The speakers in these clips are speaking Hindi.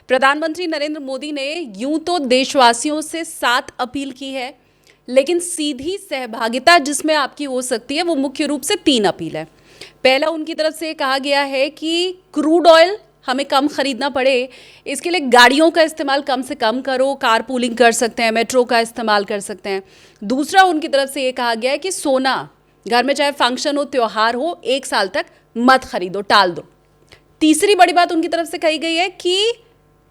प्रधानमंत्री नरेंद्र मोदी ने यूं तो देशवासियों से 7 अपील की है, लेकिन सीधी सहभागिता जिसमें आपकी हो सकती है वो मुख्य रूप से 3 अपील है। पहला, उनकी तरफ से कहा गया है कि क्रूड ऑयल हमें कम खरीदना पड़े, इसके लिए गाड़ियों का इस्तेमाल कम से कम करो, कार पूलिंग कर सकते हैं, मेट्रो का इस्तेमाल कर सकते हैं। दूसरा, उनकी तरफ से ये कहा गया है कि सोना घर में चाहे फंक्शन हो, त्यौहार हो, 1 साल तक मत खरीदो, टाल दो। तीसरी बड़ी बात उनकी तरफ से कही गई है कि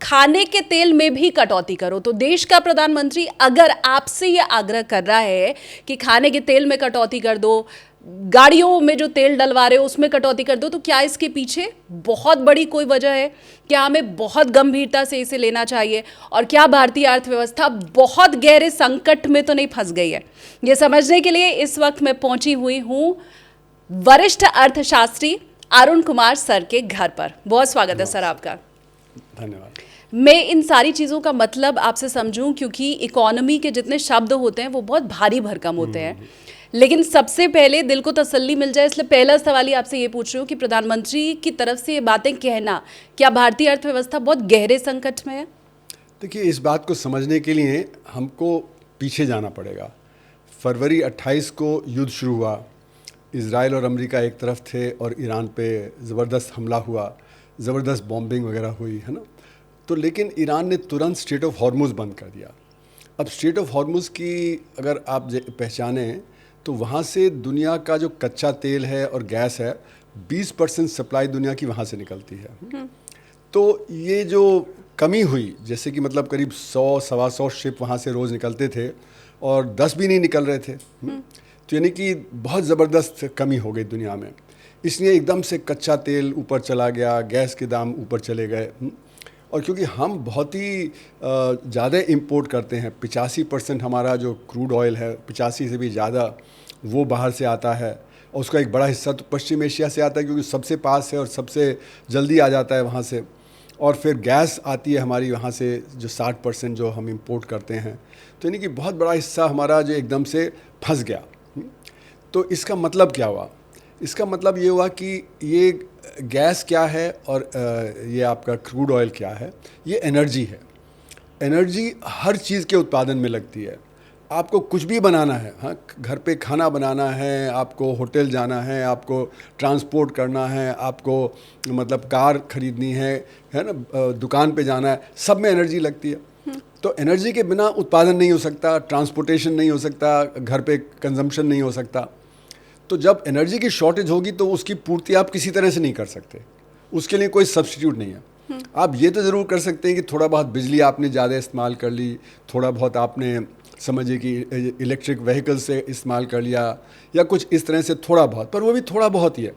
खाने के तेल में भी कटौती करो। तो देश का प्रधानमंत्री अगर आपसे यह आग्रह कर रहा है कि खाने के तेल में कटौती कर दो, गाड़ियों में जो तेल डलवा रहे हो उसमें कटौती कर दो, तो क्या इसके पीछे बहुत बड़ी कोई वजह है? क्या हमें बहुत गंभीरता से इसे लेना चाहिए? और क्या भारतीय अर्थव्यवस्था बहुत गहरे संकट में तो नहीं फंस गई है? ये समझने के लिए इस वक्त मैं पहुंची हुई हूं वरिष्ठ अर्थशास्त्री अरुण कुमार सर के घर पर। बहुत स्वागत है सर आपका। धन्यवाद। मैं इन सारी चीज़ों का मतलब आपसे समझूं, क्योंकि इकोनॉमी के जितने शब्द होते हैं वो बहुत भारी भरकम होते हैं, लेकिन सबसे पहले दिल को तसल्ली मिल जाए, इसलिए पहला सवाल ही आपसे ये पूछ रही हूँ कि प्रधानमंत्री की तरफ से ये बातें कहना, क्या भारतीय अर्थव्यवस्था बहुत गहरे संकट में है? देखिए, इस बात को समझने के लिए हमको पीछे जाना पड़ेगा। फरवरी 28 को युद्ध शुरू हुआ। इजराइल और अमेरिका एक तरफ थे और ईरान पे ज़बरदस्त हमला हुआ, ज़बरदस्त बॉम्बिंग वगैरह हुई, है ना। तो लेकिन ईरान ने तुरंत स्ट्रेट ऑफ हॉर्मुज़ बंद कर दिया। अब स्ट्रेट ऑफ हॉर्मुज़ की अगर आप पहचानें तो वहाँ से दुनिया का जो कच्चा तेल है और गैस है, 20% सप्लाई दुनिया की वहाँ से निकलती है। तो ये जो कमी हुई, जैसे कि मतलब करीब 100 सवा 100 शिप वहाँ से रोज़ निकलते थे और 10 भी नहीं निकल रहे थे। तो यानी कि बहुत ज़बरदस्त कमी हो गई दुनिया में। इसलिए एकदम से कच्चा तेल ऊपर चला गया, गैस के दाम ऊपर चले गए। और क्योंकि हम बहुत ही ज़्यादा इंपोर्ट करते हैं, 85% हमारा जो क्रूड ऑयल है, 85 से भी ज़्यादा वो बाहर से आता है। और उसका एक बड़ा हिस्सा तो पश्चिम एशिया से आता है, क्योंकि सबसे पास है और सबसे जल्दी आ जाता है वहाँ से। और फिर गैस आती है हमारी वहाँ से, जो 60% जो हम इंपोर्ट करते हैं। तो यानी कि बहुत बड़ा हिस्सा हमारा जो एकदम से फंस गया। तो इसका मतलब क्या हुआ? इसका मतलब ये हुआ कि ये गैस क्या है और ये आपका क्रूड ऑयल क्या है? ये एनर्जी है। एनर्जी हर चीज़ के उत्पादन में लगती है। आपको कुछ भी बनाना है, हाँ, घर पे खाना बनाना है, आपको होटल जाना है, आपको ट्रांसपोर्ट करना है, आपको मतलब कार खरीदनी है ना, दुकान पे जाना है, सब में एनर्जी लगती है। तो एनर्जी के बिना उत्पादन नहीं हो सकता, ट्रांसपोर्टेशन नहीं हो सकता, घर पे कंजम्पशन नहीं हो सकता। तो जब एनर्जी की शॉर्टेज होगी तो उसकी पूर्ति आप किसी तरह से नहीं कर सकते, उसके लिए कोई सब्स्टिट्यूट नहीं है। आप ये तो ज़रूर कर सकते हैं कि थोड़ा बहुत बिजली आपने ज़्यादा इस्तेमाल कर ली, थोड़ा बहुत आपने समझिए कि इलेक्ट्रिक व्हीकल से इस्तेमाल कर लिया, या कुछ इस तरह से थोड़ा बहुत, पर वो भी थोड़ा बहुत ही है।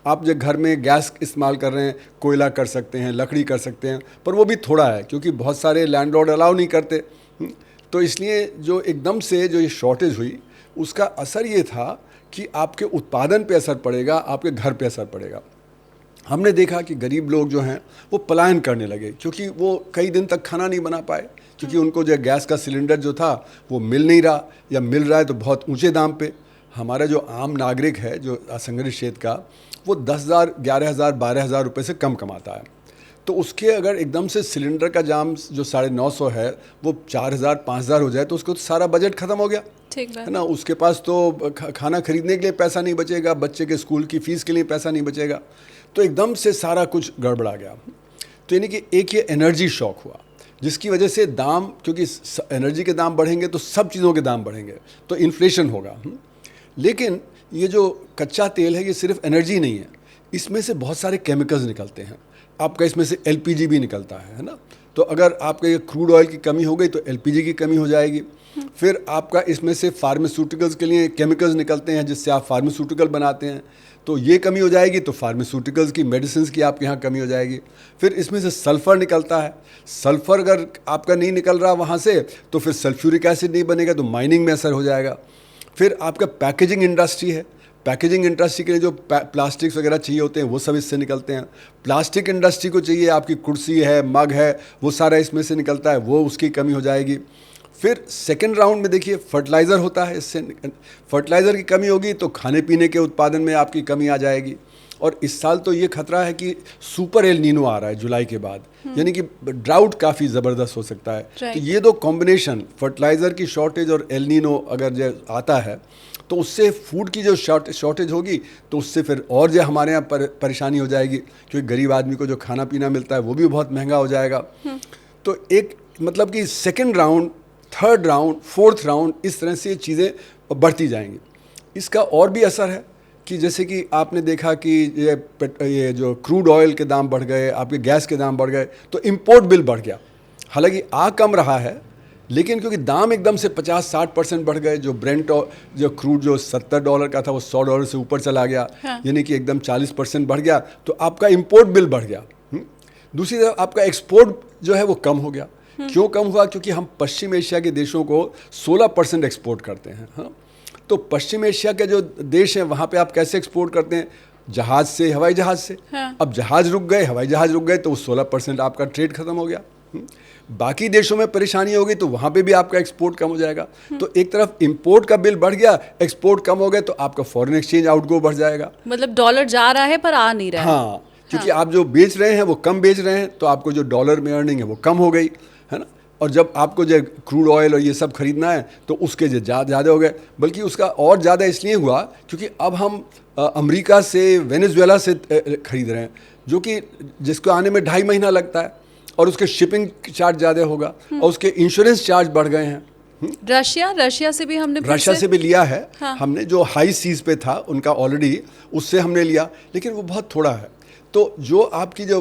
आप जो घर में गैस इस्तेमाल कर रहे हैं, कोयला कर सकते हैं, लकड़ी कर सकते हैं, पर वो भी थोड़ा है, क्योंकि बहुत सारे लैंडलॉर्ड अलाउ नहीं करते। तो इसलिए जो एकदम से जो ये शॉर्टेज हुई, उसका असर ये था कि आपके उत्पादन पे असर पड़ेगा, आपके घर पे असर पड़ेगा। हमने देखा कि गरीब लोग जो हैं वो पलायन करने लगे, क्योंकि वो कई दिन तक खाना नहीं बना पाए, क्योंकि उनको जो गैस का सिलेंडर जो था वो मिल नहीं रहा, या मिल रहा है तो बहुत ऊंचे दाम पे। हमारा जो आम नागरिक है, जो असंगठित क्षेत्र का, वो 10,000, 11,000, 12,000 रुपये से कम कमाता है। तो उसके अगर एकदम से सिलेंडर का दाम जो 950 है वो 4,000, 5,000 हो जाए तो उसको तो सारा बजट ख़त्म हो गया, ठीक है ना। उसके पास तो खाना खरीदने के लिए पैसा नहीं बचेगा, बच्चे के स्कूल की फ़ीस के लिए पैसा नहीं बचेगा। तो एकदम से सारा कुछ गड़बड़ा गया। तो यानी कि एक ये एनर्जी शॉक हुआ, जिसकी वजह से दाम, क्योंकि एनर्जी के दाम बढ़ेंगे तो सब चीज़ों के दाम बढ़ेंगे, तो इन्फ्लेशन होगा। लेकिन ये जो कच्चा तेल है ये सिर्फ एनर्जी नहीं है, इसमें से बहुत सारे केमिकल्स निकलते हैं। आपका इसमें से एलपीजी भी निकलता है ना। तो अगर आपका ये क्रूड ऑयल की कमी हो गई तो एलपीजी की कमी हो जाएगी। फिर आपका इसमें से फार्मास्यूटिकल्स के लिए केमिकल्स निकलते हैं, जिससे आप फार्मास्यूटिकल बनाते हैं, तो ये कमी हो जाएगी, तो फार्मास्यूटिकल्स की, मेडिसिन की आपके यहाँ कमी हो जाएगी। फिर इसमें से सल्फ़र निकलता है। सल्फ़र अगर आपका नहीं निकल रहा वहाँ से, तो फिर सल्फ्यूरिक एसिड नहीं बनेगा, तो माइनिंग में असर हो जाएगा। फिर आपका पैकेजिंग इंडस्ट्री है, पैकेजिंग इंडस्ट्री के लिए जो प्लास्टिक्स वगैरह चाहिए होते हैं वो सब इससे निकलते हैं। प्लास्टिक इंडस्ट्री को चाहिए, आपकी कुर्सी है, मग है, वो सारा इसमें से निकलता है, वो उसकी कमी हो जाएगी। फिर सेकेंड राउंड में देखिए फर्टिलाइज़र होता है, इससे फर्टिलाइज़र की कमी होगी तो खाने पीने के उत्पादन में आपकी कमी आ जाएगी। और इस साल तो ये खतरा है कि सुपर एल नीनो आ रहा है जुलाई के बाद, यानी कि ड्राउट काफ़ी ज़बरदस्त हो सकता है। तो ये दो कॉम्बिनेशन, फर्टिलाइज़र की शॉर्टेज और एल नीनो अगर जो आता है तो उससे फूड की जो शॉर्टेज होगी तो उससे फिर और जो हमारे यहाँ परेशानी हो जाएगी, क्योंकि गरीब आदमी को जो खाना पीना मिलता है वो भी बहुत महंगा हो जाएगा। तो एक मतलब कि second round, third round, fourth round, इस तरह से ये चीज़ें बढ़ती जाएंगी। इसका और भी असर है कि जैसे कि आपने देखा कि ये जो क्रूड ऑयल के दाम बढ़ गए, आपके गैस के दाम बढ़ गए, तो इम्पोर्ट बिल बढ़ गया। हालांकि आ कम रहा है, लेकिन क्योंकि दाम एकदम से 50-60% बढ़ गए, जो ब्रेंट जो क्रूड जो $70 का था वो $100 से ऊपर चला गया, यानी कि एकदम 40% बढ़ गया, तो आपका इम्पोर्ट बिल बढ़ गया। दूसरी तरफ आपका एक्सपोर्ट जो है वो कम हो गया। क्यों कम हुआ? क्योंकि हम पश्चिम एशिया के देशों को 16% एक्सपोर्ट करते हैं। हाँ, तो पश्चिम एशिया के जो देश हैं वहाँ पे आप कैसे एक्सपोर्ट करते हैं? जहाज से, हवाई जहाज से। अब जहाज रुक गए, हवाई जहाज रुक गए, तो 16% आपका ट्रेड खत्म हो गया। बाकी देशों में परेशानी होगी तो वहाँ पे भी आपका एक्सपोर्ट कम हो जाएगा। तो एक तरफ इंपोर्ट का बिल बढ़ गया, एक्सपोर्ट कम हो गया, तो आपका फॉरेन एक्सचेंज आउटगो बढ़ जाएगा। मतलब डॉलर जा रहा है पर आ नहीं रहा है। हाँ, क्योंकि आप जो बेच रहे हैं वो कम बेच रहे हैं, तो आपको जो डॉलर में अर्निंग है वो कम हो गई, है ना। और जब आपको जो क्रूड ऑयल और ये सब खरीदना है तो उसके जो ज़्यादा हो गए, बल्कि उसका और ज़्यादा इसलिए हुआ क्योंकि अब हम अमेरिका से, वेनेजुएला से खरीद रहे हैं, जो कि जिसको आने में 2.5 महीना लगता है, और उसके शिपिंग चार्ज ज़्यादा होगा, और उसके इंश्योरेंस चार्ज बढ़ गए हैं। रशिया से भी हमने रशिया से भी लिया है। हाँ। हमने जो हाई सीज पे था उनका ऑलरेडी, उससे हमने लिया, लेकिन वो बहुत थोड़ा है। तो जो आपकी जो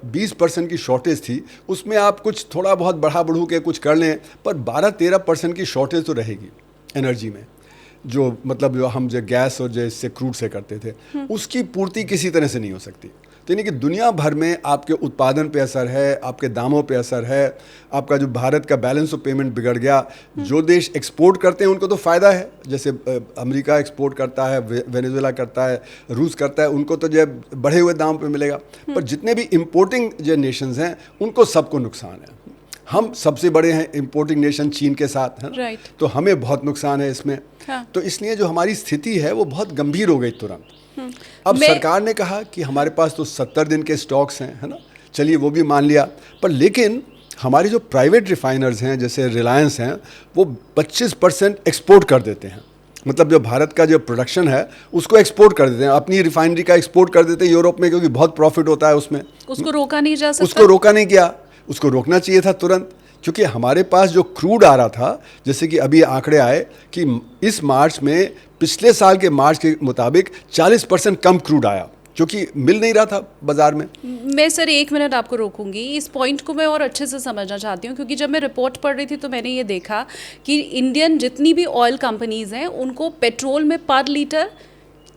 20% की शॉर्टेज थी उसमें आप कुछ थोड़ा बहुत बढ़ू के कुछ कर लें, पर 12-13% की शॉर्टेज तो रहेगी एनर्जी में, जो मतलब जो हम जो गैस और जो इससे क्रूड से करते थे उसकी पूर्ति किसी तरह से नहीं हो सकती। तो यानी कि दुनिया भर में आपके उत्पादन पे असर है, आपके दामों पे असर है, आपका जो भारत का बैलेंस ऑफ पेमेंट बिगड़ गया। जो देश एक्सपोर्ट करते हैं उनको तो फ़ायदा है, जैसे अमेरिका एक्सपोर्ट करता है, वेनेजुएला करता है, रूस करता है, उनको तो जो बढ़े हुए दाम पे मिलेगा। पर जितने भी इम्पोर्टिंग जो नेशंस हैं उनको सबको नुकसान है। हम सबसे बड़े हैं इम्पोर्टिंग नेशन चीन के साथ, है ना। तो हमें बहुत नुकसान है इसमें। तो इसलिए जो हमारी स्थिति है वो बहुत गंभीर हो गई तुरंत। अब सरकार ने कहा कि हमारे पास तो 70 दिन के स्टॉक्स हैं, है ना, चलिए वो भी मान लिया, पर लेकिन हमारे जो प्राइवेट रिफाइनर्स हैं जैसे रिलायंस हैं वो 25% एक्सपोर्ट कर देते हैं। मतलब जो भारत का जो प्रोडक्शन है उसको एक्सपोर्ट कर देते हैं, अपनी रिफाइनरी का एक्सपोर्ट कर देते हैं यूरोप में, क्योंकि बहुत प्रॉफिट होता है उसमें। उसको रोका नहीं जा सकता। उसको रोका नहीं गया, उसको रोकना चाहिए था तुरंत, क्योंकि हमारे पास जो क्रूड आ रहा था, जैसे कि अभी आंकड़े आए कि इस मार्च में पिछले साल के मार्च के मुताबिक 40% कम क्रूड आया, क्योंकि मिल नहीं रहा था बाजार में। मैं सर 1 मिनट आपको रोकूंगी, इस पॉइंट को मैं और अच्छे से समझना चाहती हूँ, क्योंकि जब मैं रिपोर्ट पढ़ रही थी तो मैंने ये देखा कि इंडियन जितनी भी ऑयल कंपनीज़ हैं उनको पेट्रोल में पर लीटर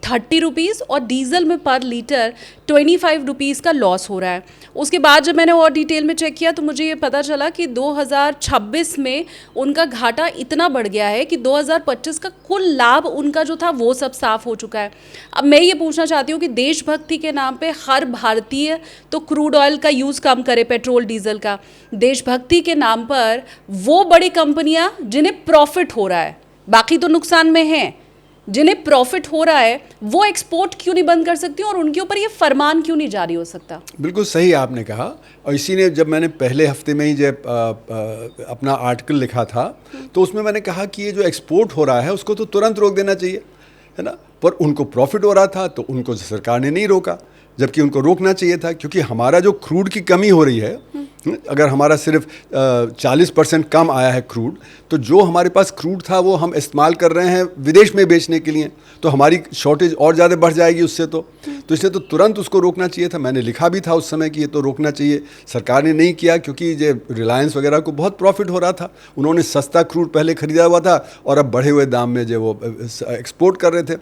30 रुपीज़ और डीजल में पर लीटर 25 रुपीज़ का लॉस हो रहा है। उसके बाद जब मैंने और डिटेल में चेक किया तो मुझे ये पता चला कि 2026 में उनका घाटा इतना बढ़ गया है कि 2025 का कुल लाभ उनका जो था वो सब साफ हो चुका है। अब मैं ये पूछना चाहती हूँ कि देशभक्ति के नाम पे हर भारतीय तो क्रूड ऑयल का यूज़ कम करे, पेट्रोल डीजल का, देशभक्ति के नाम पर वो बड़ी कंपनियाँ जिन्हें प्रॉफिट हो रहा है, बाकी तो नुकसान में हैं, जिन्हें प्रॉफिट हो रहा है वो एक्सपोर्ट क्यों नहीं बंद कर सकती और उनके ऊपर ये फरमान क्यों नहीं जारी हो सकता? बिल्कुल सही आपने कहा, और इसी ने जब मैंने पहले हफ्ते में ही जब अपना आर्टिकल लिखा था तो उसमें मैंने कहा कि ये जो एक्सपोर्ट हो रहा है उसको तो तुरंत रोक देना चाहिए, है ना। पर उनको प्रॉफिट हो रहा था तो उनको सरकार ने नहीं रोका, जबकि उनको रोकना चाहिए था, क्योंकि हमारा जो क्रूड की कमी हो रही है, अगर हमारा सिर्फ 40% कम आया है क्रूड, तो जो हमारे पास क्रूड था वो हम इस्तेमाल कर रहे हैं विदेश में बेचने के लिए, तो हमारी शॉर्टेज और ज़्यादा बढ़ जाएगी उससे। तो इसलिए तो तुरंत उसको रोकना चाहिए था। मैंने लिखा भी था उस समय कि ये तो रोकना चाहिए, सरकार ने नहीं किया, क्योंकि जो रिलायंस वगैरह को बहुत प्रॉफिट हो रहा था, उन्होंने सस्ता क्रूड पहले खरीदा हुआ था और अब बढ़े हुए दाम में जो वो एक्सपोर्ट कर रहे थे।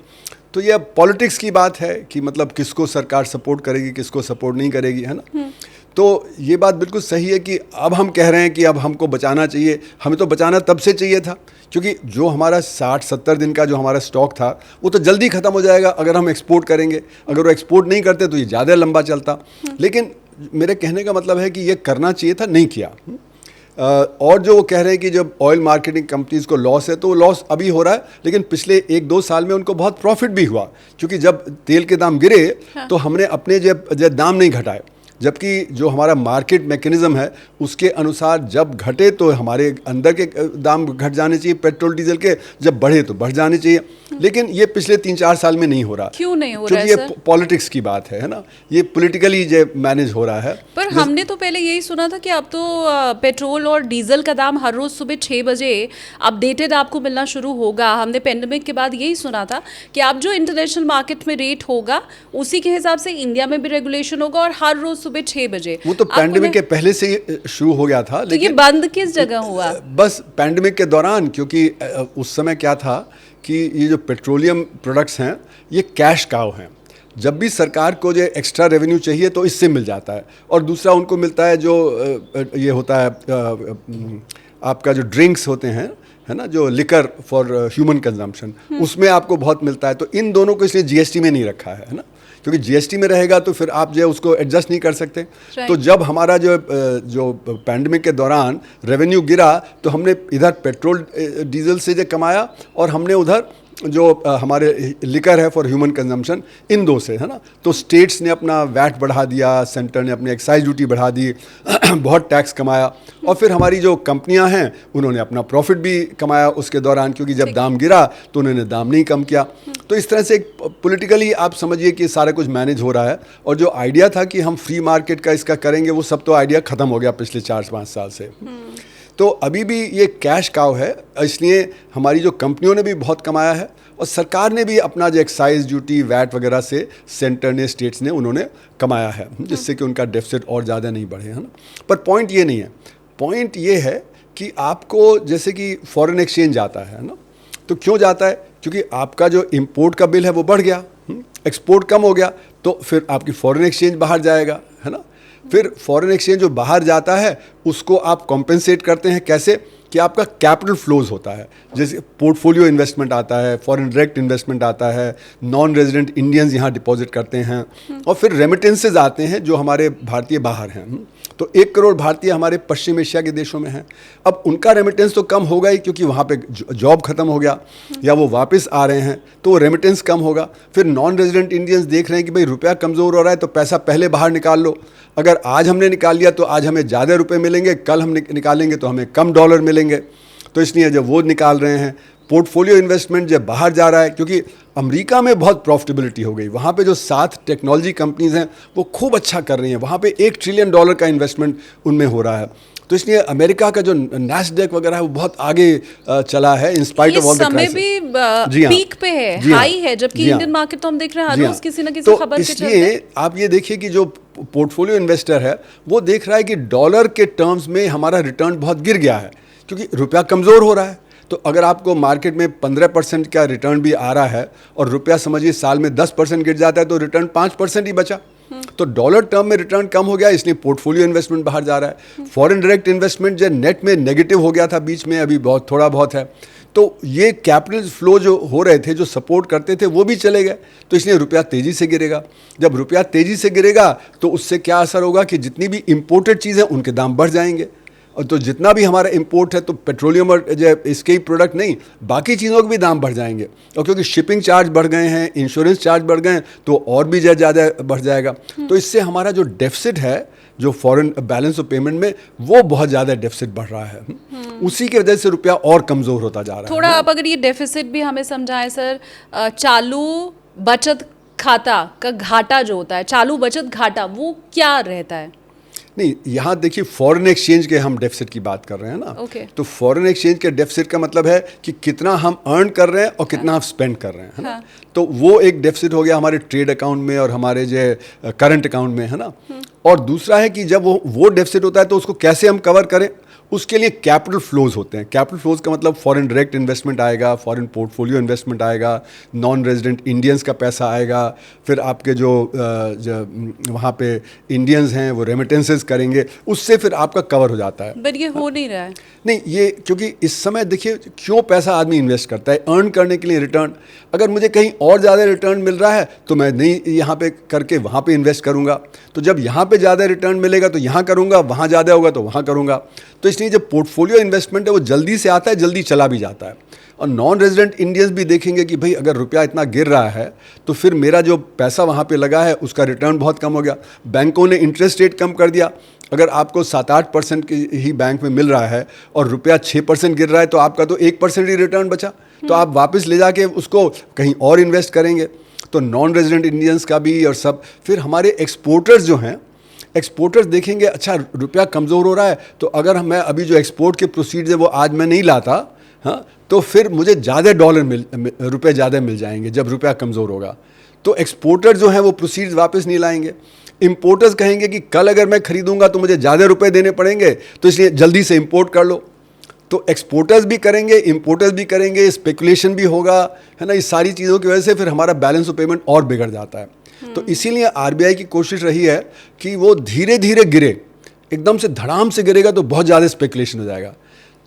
तो ये पॉलिटिक्स की बात है कि मतलब किसको सरकार सपोर्ट करेगी, किसको सपोर्ट नहीं करेगी, है ना। तो ये बात बिल्कुल सही है कि अब हम कह रहे हैं कि अब हमको बचाना चाहिए। हमें तो बचाना तब से चाहिए था, क्योंकि जो हमारा 60-70 दिन का जो हमारा स्टॉक था वो तो जल्दी ख़त्म हो जाएगा अगर हम एक्सपोर्ट करेंगे। अगर वो एक्सपोर्ट नहीं करते तो ये ज़्यादा लंबा चलता। लेकिन मेरे कहने का मतलब है कि ये करना चाहिए था, नहीं किया। और जो वो कह रहे हैं कि जब ऑयल मार्केटिंग कंपनीज को लॉस है तो वो लॉस अभी हो रहा है, लेकिन पिछले 1-2 साल में उनको बहुत प्रॉफिट भी हुआ, क्योंकि जब तेल के दाम गिरे तो हमने अपने जब दाम नहीं घटाए, जबकि जो हमारा मार्केट मैकेनिज्म है उसके अनुसार जब घटे तो हमारे अंदर के दाम घट जाने चाहिए पेट्रोल डीजल के, जब बढ़े तो बढ़ जाने चाहिए। लेकिन ये पिछले 3-4 साल में नहीं हो रहा। क्यों नहीं हो रहा है क्योंकि ये पॉलिटिक्स की बात है ना, ये पॉलिटिकली जो मैनेज हो रहा है। पर हमने तो पहले यही सुना था कि अब तो पेट्रोल और डीजल का दाम हर रोज सुबह 6 बजे अपडेटेड आपको मिलना शुरू होगा। हमने पेंडेमिक के बाद यही सुना था कि अब जो इंटरनेशनल मार्केट में रेट होगा उसी के हिसाब से इंडिया में भी रेगुलेशन होगा, और हर रोज सुबह 6 बजे। वो तो पैंडेमिक के पहले से ही शुरू हो गया था, तो ये बंद किस जगह हुआ? बस पैंडेमिक के दौरान, क्योंकि उस समय क्या था कि ये जो पेट्रोलियम प्रोडक्ट्स हैं ये कैश काउ हैं। जब भी सरकार को जो एक्स्ट्रा रेवेन्यू चाहिए तो इससे मिल जाता है, और दूसरा उनको मिलता है जो ये होता है आपका जो ड्रिंक्स होते हैं, है ना, जो लिकर फॉर ह्यूमन कंजम्पशन, उसमें आपको बहुत मिलता है। तो इन दोनों को इसलिए जीएसटी में नहीं रखा है ना, क्योंकि जीएसटी में रहेगा तो फिर आप जो उसको एडजस्ट नहीं कर सकते। तो जब हमारा जो पैंडेमिक के दौरान रेवेन्यू गिरा तो हमने इधर पेट्रोल डीजल से जो कमाया, और हमने उधर जो हमारे लिकर है फॉर ह्यूमन कंजम्पशन, इन दो से, है ना। तो स्टेट्स ने अपना वैट बढ़ा दिया, सेंटर ने अपनी एक्साइज ड्यूटी बढ़ा दी, बहुत टैक्स कमाया, और फिर हमारी जो कंपनियां हैं उन्होंने अपना प्रॉफिट भी कमाया उसके दौरान, क्योंकि जब दाम गिरा तो उन्होंने दाम नहीं कम किया। तो इस तरह से पॉलिटिकली आप समझिए कि सारा कुछ मैनेज हो रहा है। और जो आइडिया था कि हम फ्री मार्केट का इसका करेंगे, वो सब तो आइडिया ख़त्म हो गया पिछले 4-5 साल से। तो अभी भी ये कैश काउ है, इसलिए हमारी जो कंपनियों ने भी बहुत कमाया है, और सरकार ने भी अपना जो एक्साइज ड्यूटी वैट वगैरह से सेंटर ने, स्टेट्स ने, उन्होंने कमाया है, जिससे कि उनका डेफिसिट और ज़्यादा नहीं बढ़े, है ना। पर पॉइंट ये नहीं है, पॉइंट ये है कि आपको जैसे कि फॉरेन एक्सचेंज आता है ना, तो क्यों जाता है? क्योंकि आपका जो इम्पोर्ट का बिल है वो बढ़ गया, एक्सपोर्ट कम हो गया, तो फिर आपकी फॉरेन एक्सचेंज बाहर जाएगा, है ना। फिर फॉरेन एक्सचेंज जो बाहर जाता है उसको आप कॉम्पेंसेट करते हैं कैसे? कि आपका कैपिटल फ्लोज होता है, जैसे पोर्टफोलियो इन्वेस्टमेंट आता है, फॉरेन डायरेक्ट इन्वेस्टमेंट आता है, नॉन रेजिडेंट इंडियंस यहाँ डिपॉजिट करते हैं, और फिर रेमिटेंसेज आते हैं जो हमारे भारतीय बाहर हैं। तो 1 करोड़ भारतीय हमारे पश्चिम एशिया के देशों में हैं। अब उनका रेमिटेंस तो कम होगा ही, क्योंकि वहाँ पे जॉब खत्म हो गया या वो वापस आ रहे हैं, तो वो रेमिटेंस कम होगा। फिर नॉन रेजिडेंट इंडियंस देख रहे हैं कि भाई रुपया कमज़ोर हो रहा है, तो पैसा पहले बाहर निकाल लो। अगर आज हमने निकाल लिया तो आज हमें ज़्यादा रुपए मिलेंगे, कल हम निकालेंगे तो हमें कम डॉलर मिलेंगे। तो इसलिए जब वो निकाल रहे हैं, पोर्टफोलियो इन्वेस्टमेंट जब बाहर जा रहा है, क्योंकि अमेरिका में बहुत प्रॉफिटेबिलिटी हो गई, वहाँ पे जो 7 टेक्नोलॉजी कंपनीज हैं वो खूब अच्छा कर रही हैं, वहाँ पे $1 ट्रिलियन का इन्वेस्टमेंट उनमें हो रहा है। तो इसलिए अमेरिका का जो नैस्डैक वगैरह है वो बहुत आगे चला है, in spite of all the crisis. समय भी पीक पे है, हाई है, जबकि इंडियन मार्केट तो हम देख रहे हैं हर रोज किसी ना किसी खबर के चलते। इसलिए आप ये देखिए कि जो पोर्टफोलियो इन्वेस्टर है वो देख रहा है कि डॉलर के टर्म्स में हमारा रिटर्न बहुत गिर गया है, क्योंकि रुपया कमज़ोर हो रहा है। तो अगर आपको मार्केट में 15% का रिटर्न भी आ रहा है और रुपया समझिए साल में 10% गिर जाता है, तो रिटर्न 5% ही बचा। तो डॉलर टर्म में रिटर्न कम हो गया, इसलिए पोर्टफोलियो इन्वेस्टमेंट बाहर जा रहा है। फॉरेन डायरेक्ट इन्वेस्टमेंट जो नेट में नेगेटिव हो गया था बीच में, अभी बहुत थोड़ा बहुत है। तो ये कैपिटल फ्लो जो हो रहे थे, जो सपोर्ट करते थे, वो भी चले गए। तो इसलिए रुपया तेज़ी से गिरेगा। जब रुपया तेज़ी से गिरेगा तो उससे क्या असर होगा कि जितनी भी इम्पोर्टेड चीज़ें उनके दाम बढ़ जाएंगे। और तो जितना भी हमारा इंपोर्ट है, तो पेट्रोलियम और इसके ही प्रोडक्ट नहीं, बाकी चीज़ों के भी दाम बढ़ जाएंगे। और क्योंकि शिपिंग चार्ज बढ़ गए हैं, इंश्योरेंस चार्ज बढ़ गए हैं, तो और भी ज़्यादा बढ़ जाएगा। तो इससे हमारा जो डेफिसिट है, जो फॉरेन बैलेंस ऑफ पेमेंट में, वो बहुत ज़्यादा डेफिसिट बढ़ रहा है। उसी की वजह से रुपया और कमज़ोर होता जा रहा है। थोड़ा आप अगर ये डेफिसिट भी हमें समझाएं सर, चालू बचत खाता का घाटा जो होता है, चालू बचत घाटा, वो क्या रहता है? नहीं, यहाँ देखिए फॉरेन एक्सचेंज के हम डेफिसिट की बात कर रहे हैं ना। तो फॉरेन एक्सचेंज के डेफिसिट का मतलब है कि कितना हम अर्न कर रहे हैं और कितना हम स्पेंड कर रहे हैं, है ना। तो वो एक डेफिसिट हो गया हमारे ट्रेड अकाउंट में और हमारे जो करंट अकाउंट में, है ना। और दूसरा है कि जब वो डेफिसिट होता है तो उसको कैसे हम कवर करें, उसके लिए कैपिटल फ्लोज होते हैं। कैपिटल फ्लोज का मतलब फॉरेन डायरेक्ट इन्वेस्टमेंट आएगा, फॉरेन पोर्टफोलियो इन्वेस्टमेंट आएगा, नॉन रेजिडेंट इंडियंस का पैसा आएगा, फिर आपके जो वहाँ पे इंडियंस हैं वो रेमिटेंसेस करेंगे, उससे फिर आपका कवर हो जाता है। बट ये हो नहीं रहा है। नहीं, ये क्योंकि इस समय देखिए क्यों पैसा आदमी इन्वेस्ट करता है, अर्न करने के लिए रिटर्न। अगर मुझे कहीं और ज़्यादा रिटर्न मिल रहा है तो मैं नहीं यहाँ पे करके वहाँ पे इन्वेस्ट करूँगा। तो जब यहाँ पे ज़्यादा रिटर्न मिलेगा तो यहाँ करूँगा, वहाँ ज़्यादा होगा तो वहाँ करूँगा। तो इसलिए इसलिए जो पोर्टफोलियो इन्वेस्टमेंट है वो जल्दी से आता है, जल्दी चला भी जाता है। और नॉन रेजिडेंट इंडियंस भी देखेंगे कि भाई अगर रुपया इतना गिर रहा है तो फिर मेरा जो पैसा वहाँ पे लगा है उसका रिटर्न बहुत कम हो गया। बैंकों ने इंटरेस्ट रेट कम कर दिया। अगर आपको 7-8% की ही बैंक में मिल रहा है और रुपया 6% गिर रहा है तो आपका तो 1% ही रिटर्न बचा, तो आप वापस ले जाके उसको कहीं और इन्वेस्ट करेंगे। तो नॉन रेजिडेंट इंडियंस का भी और सब। फिर हमारे एक्सपोर्टर्स जो हैं, एक्सपोर्टर्स देखेंगे अच्छा रुपया कमज़ोर हो रहा है तो अगर मैं अभी जो एक्सपोर्ट के प्रोसीड्स है वो आज मैं नहीं लाता, हाँ, तो फिर मुझे ज़्यादा रुपए ज़्यादा मिल जाएंगे जब रुपया कमज़ोर होगा। तो एक्सपोर्टर जो हैं वो प्रोसीड्स वापस नहीं लाएंगे। इंपोर्टर्स कहेंगे कि कल अगर मैं खरीदूंगा तो मुझे ज़्यादा रुपए देने पड़ेंगे, तो इसलिए जल्दी से इंपोर्ट कर लो। तो एक्सपोर्टर्स भी करेंगे, इंपोर्टर्स भी करेंगे, स्पेकुलेशन भी होगा, है ना। इस सारी चीज़ों की वजह से फिर हमारा बैलेंस ऑफ पेमेंट और बिगड़ जाता है। तो इसीलिए आरबीआई की कोशिश रही है कि वो धीरे धीरे गिरे। एकदम से धड़ाम से गिरेगा तो बहुत ज़्यादा स्पेकुलेशन हो जाएगा,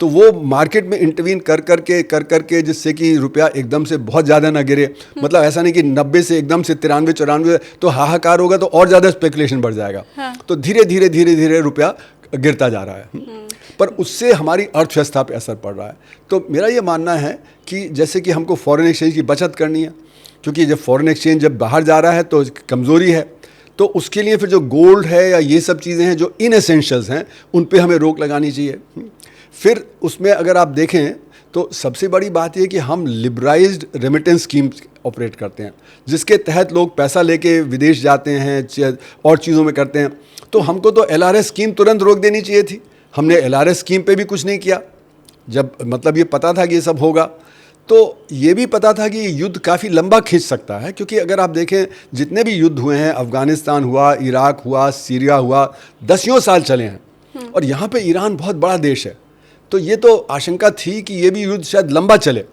तो वो मार्केट में इंटरवीन कर करके जिससे कि रुपया एकदम से बहुत ज़्यादा ना गिरे। मतलब ऐसा नहीं कि 90 से एकदम से 93-94 तो हाहाकार होगा तो और ज़्यादा स्पेकुलेशन बढ़ जाएगा। हाँ। तो धीरे धीरे रुपया गिरता जा रहा है, पर उससे हमारी अर्थव्यवस्था पे असर पड़ रहा है। तो मेरा ये मानना है कि जैसे कि हमको फॉरेन एक्सचेंज की बचत करनी है, क्योंकि जब फॉरेन एक्सचेंज जब बाहर जा रहा है तो कमज़ोरी है, तो उसके लिए फिर जो गोल्ड है या ये सब चीज़ें हैं जो इनएसेंशियल्स हैं उन पे हमें रोक लगानी चाहिए। फिर उसमें अगर आप देखें तो सबसे बड़ी बात यह कि हम लिबराइज्ड रेमिटेंस स्कीम ऑपरेट करते हैं, जिसके तहत लोग पैसा लेके विदेश जाते हैं और चीज़ों में करते हैं। तो हमको तो एलआरएस स्कीम तुरंत रोक देनी चाहिए थी। हमने एलआरएस स्कीम पे भी कुछ नहीं किया, जब मतलब ये पता था कि ये सब होगा। तो ये भी पता था कि युद्ध काफ़ी लंबा खींच सकता है, क्योंकि अगर आप देखें जितने भी युद्ध हुए हैं, अफ़गानिस्तान हुआ, इराक हुआ, सीरिया हुआ, 10 साल चले हैं। और यहाँ पे ईरान बहुत बड़ा देश है, तो ये तो आशंका थी कि ये भी युद्ध शायद लंबा चले।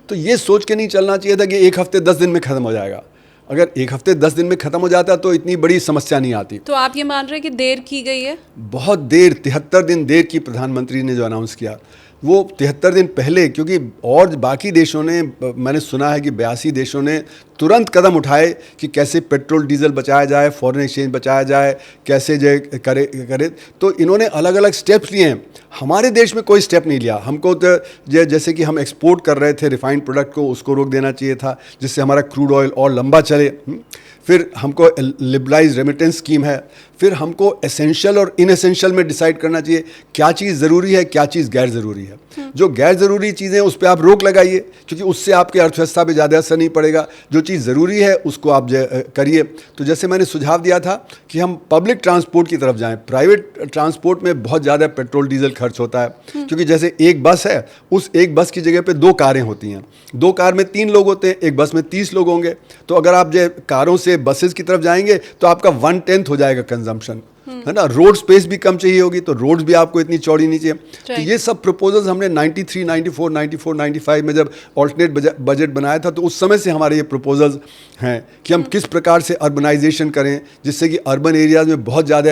तो ये सोच के नहीं चलना चाहिए था कि 1 हफ्ते 10 दिन में ख़त्म हो जाएगा। अगर 1 हफ्ते 10 दिन में ख़त्म हो जाता तो इतनी बड़ी समस्या नहीं आती। तो आप ये मान रहे हैं कि देर की गई है? बहुत देर, 73 दिन देर की प्रधानमंत्री ने जो अनाउंस किया वो 73 दिन पहले, क्योंकि और बाकी देशों ने, मैंने सुना है कि 82 देशों ने तुरंत कदम उठाए कि कैसे पेट्रोल डीजल बचाया जाए, फॉरेन एक्सचेंज बचाया जाए, कैसे जो करे। तो इन्होंने अलग अलग स्टेप्स लिए हैं। हमारे देश में कोई स्टेप नहीं लिया। हमको तो जैसे कि हम एक्सपोर्ट कर रहे थे रिफाइंड प्रोडक्ट को, उसको रोक देना चाहिए था, जिससे हमारा क्रूड ऑयल और लंबा चले। फिर हमको लिबरलाइज रेमिटेंस स्कीम है। फिर हमको एसेंशियल और इनएसेंशियल में डिसाइड करना चाहिए क्या चीज़ ज़रूरी है, क्या चीज़ गैर ज़रूरी है। जो गैर ज़रूरी चीज़ें उस पर आप रोक लगाइए, क्योंकि उससे आपके अर्थव्यवस्था पे ज़्यादा असर नहीं पड़ेगा। जो चीज़ ज़रूरी है उसको आप करिए। तो जैसे मैंने सुझाव दिया था कि हम पब्लिक ट्रांसपोर्ट की तरफ जाएं। प्राइवेट ट्रांसपोर्ट में बहुत ज़्यादा पेट्रोल डीजल खर्च होता है, क्योंकि जैसे एक बस है, उस एक बस की जगह पे 2 कारें होती हैं। 2 कार में 3 लोग होते हैं, एक बस में 30 लोग होंगे। तो अगर आप जो कारों से बसेस की तरफ जाएंगे तो आपका 1/10 हो जाएगा कंजम्पशन, है ना। रोड स्पेस भी कम चाहिए होगी, तो रोड्स भी आपको इतनी चौड़ी नहीं चाहिए। तो ये सब प्रपोजल्स हमने 93, 94, 94, 95 में जब ऑल्टरनेट बजट बनाया था, तो उस समय से हमारे ये प्रपोजल्स हैं कि हम किस प्रकार से अर्बनाइजेशन करें, जिससे कि अर्बन एरियाज़ में बहुत ज़्यादा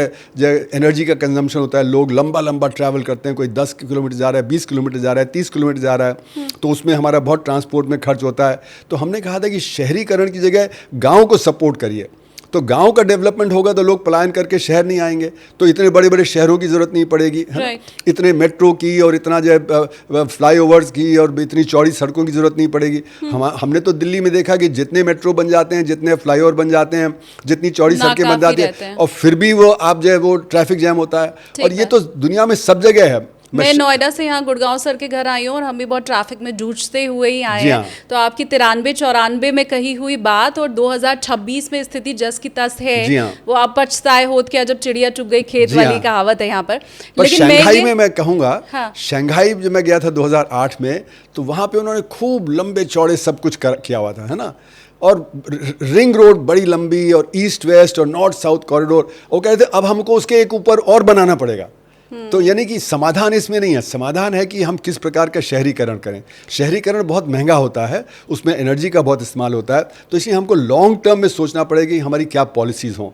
एनर्जी का कंजम्पशन होता है। लोग लंबा लंबा ट्रैवल करते हैं, कोई 10 किलोमीटर जा रहा है, 20 किलोमीटर जा रहा है, 30 किलोमीटर जा रहा है, तो उसमें हमारा बहुत ट्रांसपोर्ट में खर्च होता है। तो हमने कहा था कि शहरीकरण की जगह गाँव को सपोर्ट करिए। तो गांव का डेवलपमेंट होगा तो लोग पलायन करके शहर नहीं आएंगे, तो इतने बड़े बड़े शहरों की ज़रूरत नहीं पड़ेगी, है ना। इतने मेट्रो की और इतना जो फ्लाईओवर्स की और इतनी चौड़ी सड़कों की ज़रूरत नहीं पड़ेगी। हमने तो दिल्ली में देखा कि जितने मेट्रो बन जाते हैं, जितने फ्लाईओवर बन जाते हैं, जितनी चौड़ी सड़कें बन जाती हैं, और फिर भी वो आप जो है वो ट्रैफिक जैम होता है। और ये तो दुनिया में सब जगह है। मैं नोएडा से यहाँ गुड़गांव सर के घर आई हूँ और हम भी बहुत ट्रैफिक में जूझते हुए ही आए हैं। तो आपकी 93-94 में कही हुई बात और 2026 में स्थिति जस की तस है, वो आप पछताए होत क्या जब चिड़िया चुग गई खेत वाली कहावत है यहाँ पर। लेकिन शंघाई में मैं कहूँगा, शंघाई जब मैं गया था 2008 में, तो वहाँ पे उन्होंने खूब लंबे चौड़े सब कुछ किया हुआ था, है ना। और रिंग रोड बड़ी लंबी और ईस्ट वेस्ट और नॉर्थ साउथ कॉरिडोर, वो कहते थे अब हमको उसके एक ऊपर और बनाना पड़ेगा। तो यानी कि समाधान इसमें नहीं है। समाधान है कि हम किस प्रकार का शहरीकरण करें। शहरीकरण बहुत महंगा होता है, उसमें एनर्जी का बहुत इस्तेमाल होता है, तो इसलिए हमको लॉन्ग टर्म में सोचना पड़ेगा कि हमारी क्या पॉलिसीज़ हों।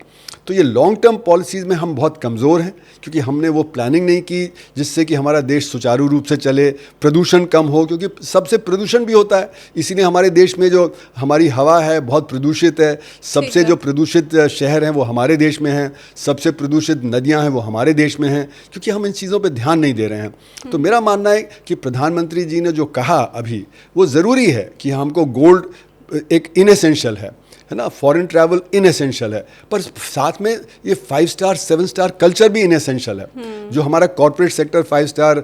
तो ये लॉन्ग टर्म पॉलिसीज़ में हम बहुत कमज़ोर हैं, क्योंकि हमने वो प्लानिंग नहीं की जिससे कि हमारा देश सुचारू रूप से चले, प्रदूषण कम हो, क्योंकि सबसे प्रदूषण भी होता है। इसीलिए हमारे देश में जो हमारी हवा है बहुत प्रदूषित है, सबसे जो प्रदूषित शहर हैं वो हमारे देश में हैं, सबसे प्रदूषित नदियाँ हैं वो हमारे देश में हैं, क्योंकि हम इन चीज़ों पर ध्यान नहीं दे रहे हैं। तो मेरा मानना है कि प्रधानमंत्री जी ने जो कहा अभी, वो ज़रूरी है कि हमको गोल्ड एक इनएसेंशियल है ना, फॉरेन ट्रैवल इनएसेंशियल है, पर साथ में ये 5 स्टार 7 स्टार कल्चर भी इनएसेंशियल है। जो हमारा corporate sector 5 star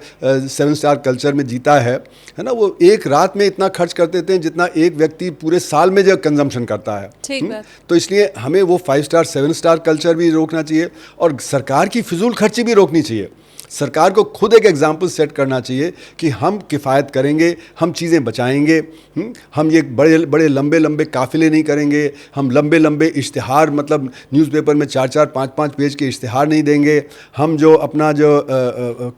7 star culture में जीता है ना, वो एक रात में इतना खर्च कर देते हैं जितना एक व्यक्ति पूरे साल में जो कंजम्पशन करता है। तो इसलिए हमें वो 5 स्टार 7 स्टार कल्चर भी रोकना चाहिए और सरकार की फिजूल खर्ची भी रोकनी चाहिए। सरकार को खुद एक एग्जाम्पल सेट करना चाहिए कि हम किफ़ायत करेंगे, हम चीज़ें बचाएंगे, हम ये बड़े बड़े लंबे लंबे काफ़िले नहीं करेंगे, हम लंबे लंबे इश्तिहार, मतलब न्यूज़पेपर में 4-4 5-5 पेज के इश्तिहार नहीं देंगे, हम जो अपना जो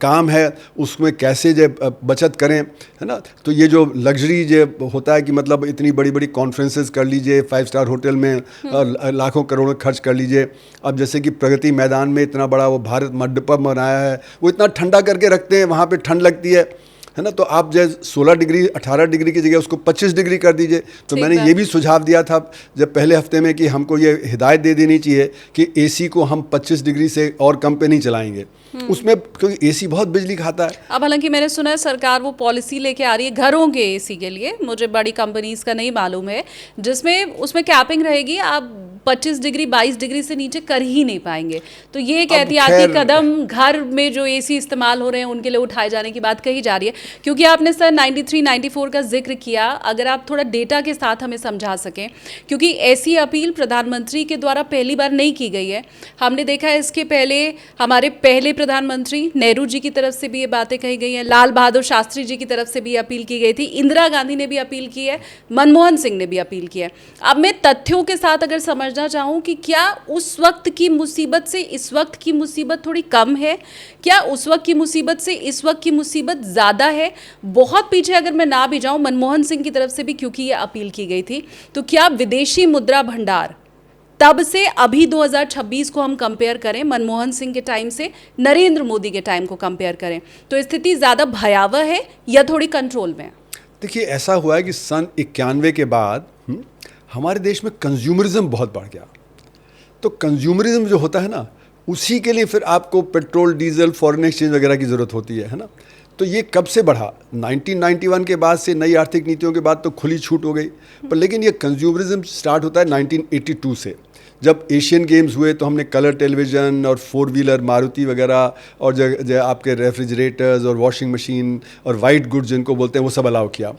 काम है उसमें कैसे जो बचत करें, है ना। तो ये जो लग्जरी जो होता है कि मतलब इतनी बड़ी बड़ी कॉन्फ्रेंसेस कर लीजिए 5 स्टार होटल में, लाखों करोड़ों खर्च कर लीजिए। अब जैसे कि प्रगति मैदान में इतना बड़ा वो भारत मंडपम बनाया है, वो इतना ठंडा करके रखते हैं, वहाँ पे ठंड लगती है ना। तो आप जैसे 16 डिग्री 18 डिग्री की जगह उसको 25 डिग्री कर दीजिए। तो मैंने ये भी सुझाव दिया था जब पहले हफ्ते में कि हमको ये हिदायत दे देनी चाहिए कि एसी को हम 25 डिग्री से और कम पे नहीं चलाएंगे उसमें, क्योंकि एसी बहुत बिजली खाता है। अब हालांकि मैंने सुना है सरकार वो पॉलिसी लेके आ रही है घरों के एसी के लिए, मुझे बड़ी कंपनीज का नहीं मालूम है, जिसमें उसमें कैपिंग रहेगी, आप 25 डिग्री 22 डिग्री से नीचे कर ही नहीं पाएंगे। तो ये एक एहतियाती कदम घर में जो एसी इस्तेमाल हो रहे हैं उनके लिए उठाए जाने की बात कही जा रही है। क्योंकि आपने सर 93-94 का जिक्र किया, अगर आप थोड़ा डेटा के साथ हमें समझा सकें, क्योंकि ऐसी अपील प्रधानमंत्री के द्वारा पहली बार नहीं की गई है। हमने देखा है इसके पहले हमारे पहले प्रधानमंत्री नेहरू जी की तरफ से भी ये बातें कही गई हैं, लाल बहादुर शास्त्री जी की तरफ से भी अपील की गई थी, इंदिरा गांधी ने भी अपील की है, मनमोहन सिंह ने भी अपील की है। अब मैं तथ्यों के साथ अगर समझना चाहूँ कि क्या उस वक्त की मुसीबत से इस वक्त की मुसीबत थोड़ी कम है, क्या उस वक्त की मुसीबत से इस वक्त की मुसीबत ज़्यादा है? बहुत पीछे अगर मैं ना भी जाऊँ, मनमोहन सिंह की तरफ से भी क्योंकि ये अपील की गई थी, तो क्या विदेशी मुद्रा भंडार तब से अभी 2026 को हम कंपेयर करें, मनमोहन सिंह के टाइम से नरेंद्र मोदी के टाइम को कंपेयर करें, तो स्थिति ज़्यादा भयावह है या थोड़ी कंट्रोल में? देखिए, ऐसा हुआ है कि सन 91 के बाद हमारे देश में कंज्यूमरिज्म बहुत बढ़ गया। तो कंज्यूमरिज्म जो होता है ना, उसी के लिए फिर आपको पेट्रोल, डीजल, फॉरेन एक्सचेंज वगैरह की ज़रूरत होती है ना। तो ये कब से बढ़ा? 1991 के बाद से, नई आर्थिक नीतियों के बाद तो खुली छूट हो गई, पर लेकिन ये कंज्यूमरिज्म स्टार्ट होता है 1982 से, जब एशियन गेम्स हुए तो हमने कलर टेलीविज़न और 4 व्हीलर मारुति वगैरह और जो आपके रेफ्रिजरेटर्स और वॉशिंग मशीन और वाइट गुड्स जिनको बोलते हैं वो सब अलाउ किया।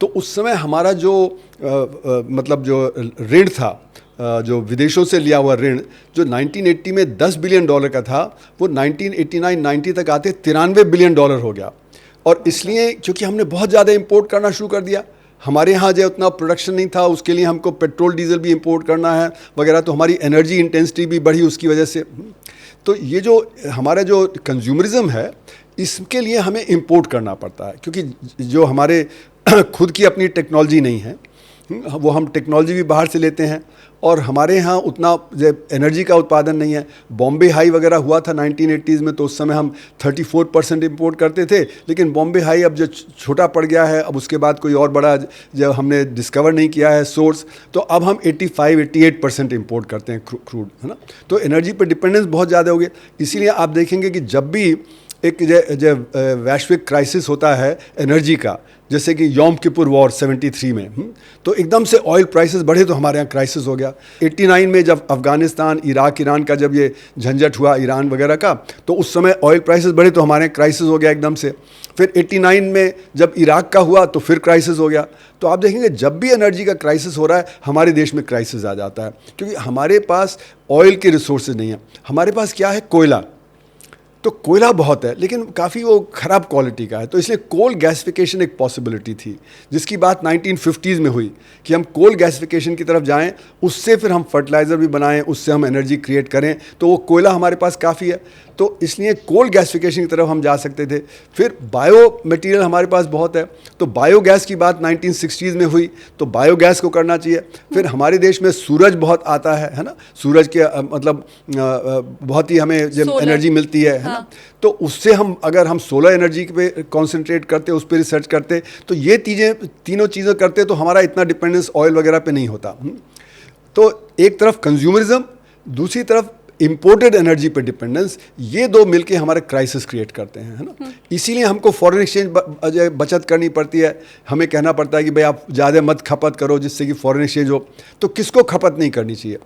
तो उस समय हमारा जो मतलब जो ऋण था, जो विदेशों से लिया हुआ ऋण, जो 1980 में $10 बिलियन का था, वो 1989-90 तक आते $93 बिलियन हो गया। और इसलिए क्योंकि हमने बहुत ज़्यादा इंपोर्ट करना शुरू कर दिया, हमारे यहाँ जो उतना प्रोडक्शन नहीं था, उसके लिए हमको पेट्रोल डीजल भी इंपोर्ट करना है वगैरह, तो हमारी एनर्जी इंटेंसिटी भी बढ़ी उसकी वजह से। तो ये जो हमारा जो कंज्यूमरिज्म है, इसके लिए हमें इंपोर्ट करना पड़ता है, क्योंकि जो हमारे खुद की अपनी टेक्नोलॉजी नहीं है, वो हम टेक्नोलॉजी भी बाहर से लेते हैं, और हमारे यहाँ उतना एनर्जी का उत्पादन नहीं है। बॉम्बे हाई वगैरह हुआ था 1980s में, तो उस समय हम 34% इंपोर्ट करते थे, लेकिन बॉम्बे हाई अब जो छोटा पड़ गया है, अब उसके बाद कोई और बड़ा जब हमने डिस्कवर नहीं किया है सोर्स, तो अब हम 85-88% इंपोर्ट करते हैं क्रूड, है ना। तो एनर्जी पर डिपेंडेंस बहुत ज़्यादा हो गया। इसीलिए आप देखेंगे कि जब भी एक जब वैश्विक क्राइसिस होता है एनर्जी का, जैसे कि यौम किपुर वॉर 73 में, तो एकदम से ऑयल प्राइसेस बढ़े तो हमारे यहाँ क्राइसिस हो गया। 89 में जब अफ़गानिस्तान, इराक, ईरान का जब ये झंझट हुआ ईरान वगैरह का, तो उस समय ऑयल प्राइसेस बढ़े तो हमारे यहाँ क्राइसिस हो गया एकदम से। फिर 89 में जब इराक का हुआ तो फिर क्राइसिस हो गया। तो आप देखेंगे जब भी एनर्जी का क्राइसिस हो रहा है, हमारे देश में क्राइसिस आ जाता है, क्योंकि हमारे पास ऑयल के रिसोर्सेज नहीं है। हमारे पास क्या है? कोयला। तो कोयला बहुत है लेकिन काफ़ी वो ख़राब क्वालिटी का है, तो इसलिए कोल गैसिफिकेशन एक पॉसिबिलिटी थी, जिसकी बात 1950s में हुई कि हम कोल गैसिफिकेशन की तरफ जाएं, उससे फिर हम फर्टिलाइज़र भी बनाएं, उससे हम एनर्जी क्रिएट करें, तो वो कोयला हमारे पास काफ़ी है, तो इसलिए कोल गैसिफिकेशन की तरफ हम जा सकते थे। फिर बायो मटेरियल हमारे पास बहुत है, तो बायोगैस की बात 1960s में हुई, तो बायोगैस को करना चाहिए। फिर हमारे देश में सूरज बहुत आता है ना, सूरज के मतलब बहुत ही हमें जब एनर्जी मिलती है ना, तो उससे हम अगर हम सोलर एनर्जी पे कंसंट्रेट करते, उस पर रिसर्च करते, तो ये तीनों चीज़ें करते तो हमारा इतना डिपेंडेंस ऑयल वगैरह पे नहीं होता। तो एक तरफ कंज्यूमरिज्म, दूसरी तरफ इम्पोर्टेड एनर्जी पे डिपेंडेंस, ये दो मिलके हमारे क्राइसिस क्रिएट करते हैं, है ना। इसीलिए हमको फॉरेन एक्सचेंज बचत करनी पड़ती है, हमें कहना पड़ता है कि भाई आप ज़्यादा मत खपत करो जिससे कि फॉरेन एक्सचेंज हो। तो किसको खपत नहीं करनी चाहिए?